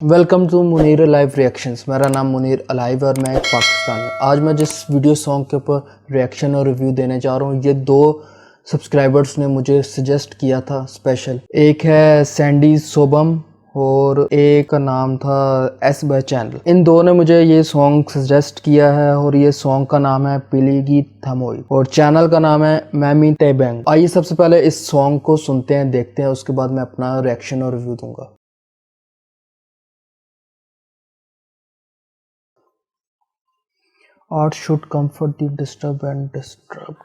Welcome to Munir live reactions. मेरा नाम Munir alive और मैं पाकिस्तान में। आज मैं जिस वीडियो सॉन्ग के ऊपर रिएक्शन और रिव्यू देने जा रहा हूँ, ये दो सब्सक्राइबर्स ने मुझे सजेस्ट किया था स्पेशल। एक है सैंडी सोबम और एक का नाम था एस बाय चैनल। इन दो ने मुझे ये सॉन्ग सजेस्ट किया है और ये सॉन्ग का नाम है पिलीगी थमोई और चैनल का नाम है मैमी तेबेंग। आइए सबसे पहले इस सॉन्ग को सुनते हैं, देखते हैं, उसके बाद मैं अपना रिएक्शन और रिव्यू दूंगा। Art should comfort the disturbed and disturb.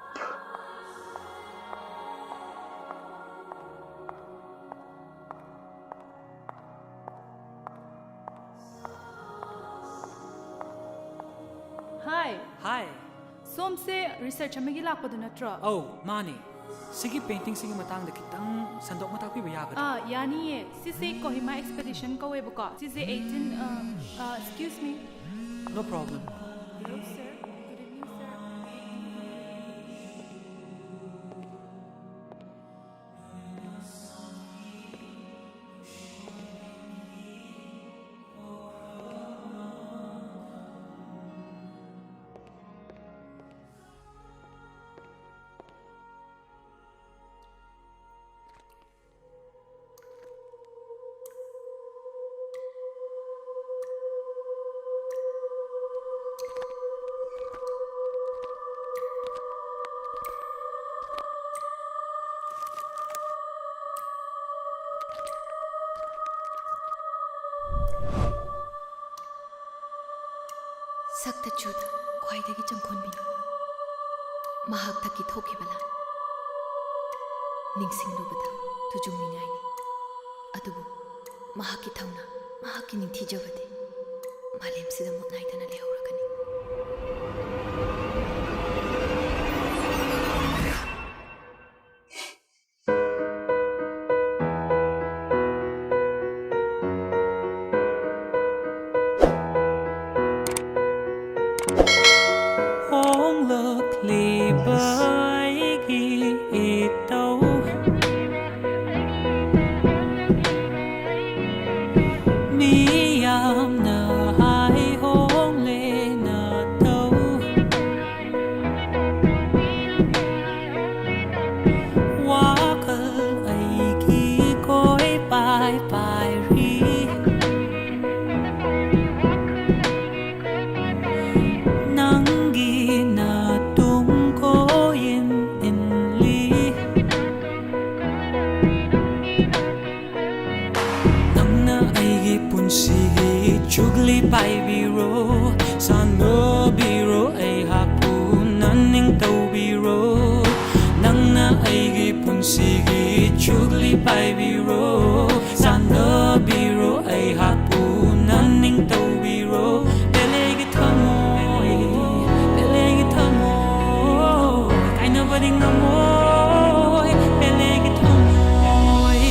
Hi. Hi. Som se research amagi lakpa do natro. Oh, mani. Sige painting sige matang da kitang sandok mata ko ibayagad. Yani ye sisi Kohima expedition ko webo ka. Sisi 18 excuse me. No problem. Hello sir. Good evening sir. ꯁꯛꯇ ꯆꯨꯗ ꯈ꯭ꯋꯥꯏꯗꯒꯤ ꯆꯪꯈꯣꯟꯕꯤꯅꯤ ꯃꯍꯥꯛ ꯊꯛꯀꯤ ꯊꯣꯛꯈꯤꯕ ꯂꯥꯟ ꯅꯤꯡꯁꯤꯡꯂꯨꯕꯗ ꯇꯨꯖꯨꯡꯅꯤꯡꯉꯥꯏꯅꯤ ꯑꯗꯨꯕꯨ ꯃꯍꯥꯛꯀꯤ ꯊꯧꯅꯥ ꯃꯍꯥꯛꯀꯤ ꯅꯤꯡꯊꯤꯖꯕꯗꯤ ꯃꯥꯂꯦꯝꯁꯤꯗ ꯃꯨꯠꯅꯥꯏꯗꯅ ꯂꯩꯍꯧꯔꯒꯅꯤ Chugli pai biro sando biro ai hapu naning tau biro nangna aigi punsigi chugli pai biro sando biro ai hapu naning tau biro pelegi thamoi kaina bading namoi pelegi thamoi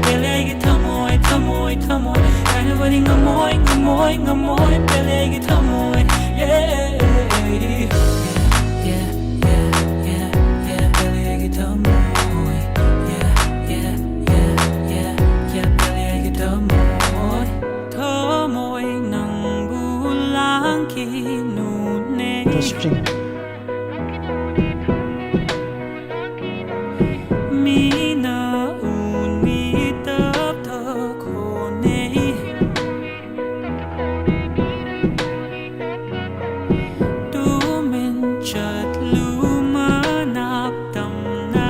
pelegi thamoi thamoi kaina bading namoi pelegi thamoi pelegi thamoi pelegi thamoi thamoi nang bulang ki nune Interesting. mina uni tap tha khone tu min chat lu manap tam na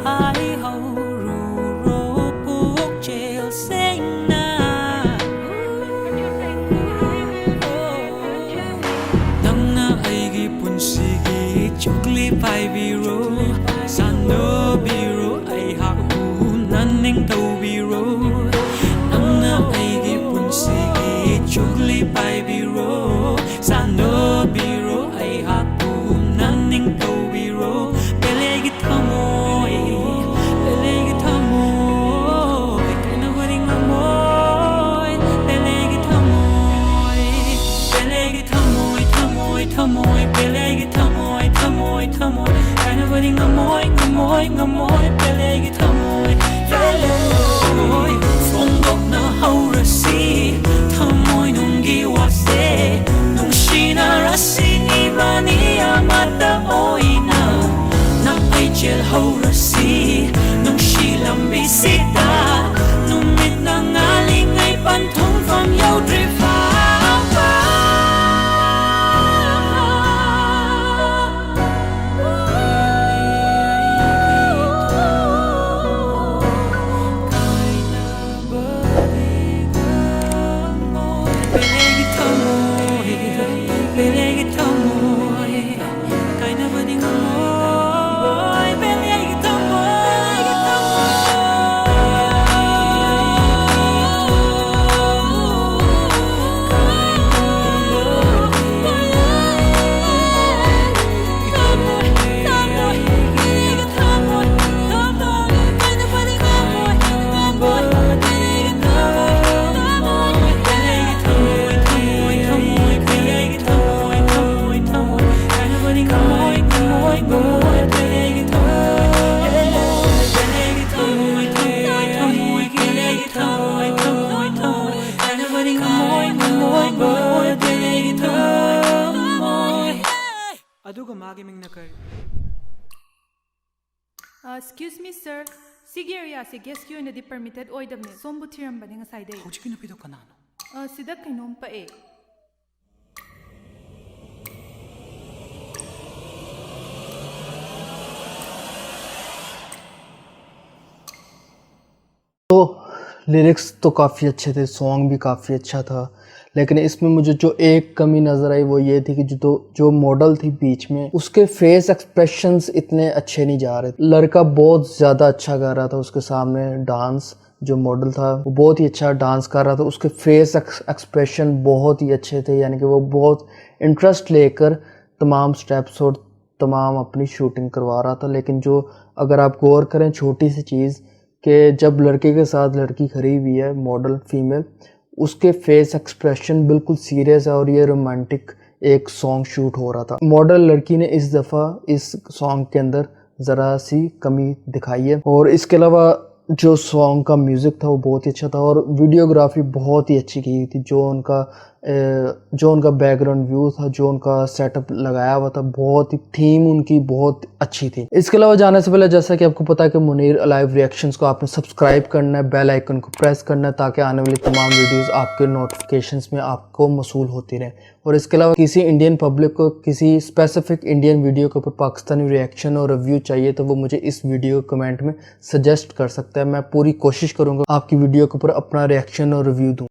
hai ho ru ro puk chel sing na kainabadi ngamoy ngamoy ngamoy pelegi thamoy yelloy Fongok na haurasi thamoy nunggi wase nungshina rasin ibani amata oina na ay chel haurasi nungshi lambi sita numit na ngaling ay pantong from yaw drifa Excuse me, sir. Sige area si guest queue na di permitted oidamne. Sombu tirambani nga side. Hojiki nupido kanano? Sida kainom pa eh. तो lyrics तो काफ़ी अच्छे थे, song भी काफ़ी अच्छा था, लेकिन इसमें मुझे जो एक कमी नज़र आई वो ये थी कि जो मॉडल थी बीच में उसके फेस एक्सप्रेशंस इतने अच्छे नहीं जा रहे। लड़का बहुत ज़्यादा अच्छा गा रहा था, उसके सामने डांस जो मॉडल था वो बहुत ही अच्छा डांस कर रहा था, उसके फेस एक्सप्रेशन बहुत ही अच्छे थे, यानी कि वो बहुत इंटरेस्ट लेकर तमाम स्टेप्स और तमाम अपनी शूटिंग करवा रहा था। लेकिन जो अगर आप गौर करें छोटी सी चीज़ कि जब लड़के के साथ लड़की खड़ी हुई है मॉडल फीमेल, उसके फेस एक्सप्रेशन बिल्कुल सीरियस है और ये रोमांटिक एक सॉन्ग शूट हो रहा था। मॉडल लड़की ने इस दफ़ा इस सॉन्ग के अंदर ज़रा सी कमी दिखाई है। और इसके अलावा जो सॉन्ग का म्यूज़िक था वो बहुत ही अच्छा था और वीडियोग्राफी बहुत ही अच्छी की थी। जो उनका बैकग्राउंड व्यू था, जो उनका सेटअप लगाया हुआ था, बहुत ही थीम उनकी बहुत अच्छी थी। इसके अलावा जाने से पहले जैसा कि आपको पता है कि मुनीर अलाइव रिएक्शंस को आपने सब्सक्राइब करना है, बेल आइकन को प्रेस करना है ताकि आने वाली तमाम वीडियोस आपके नोटिफिकेशंस में आपको मसूल होती रहे। और इसके अलावा किसी इंडियन पब्लिक को किसी स्पेसिफिक इंडियन वीडियो के ऊपर पाकिस्तानी रिएक्शन और रिव्यू चाहिए तो वो मुझे इस वीडियो कमेंट में सजेस्ट कर सकता है। मैं पूरी कोशिश करूँगा आपकी वीडियो के ऊपर अपना रिएक्शन और रिव्यू दूँ।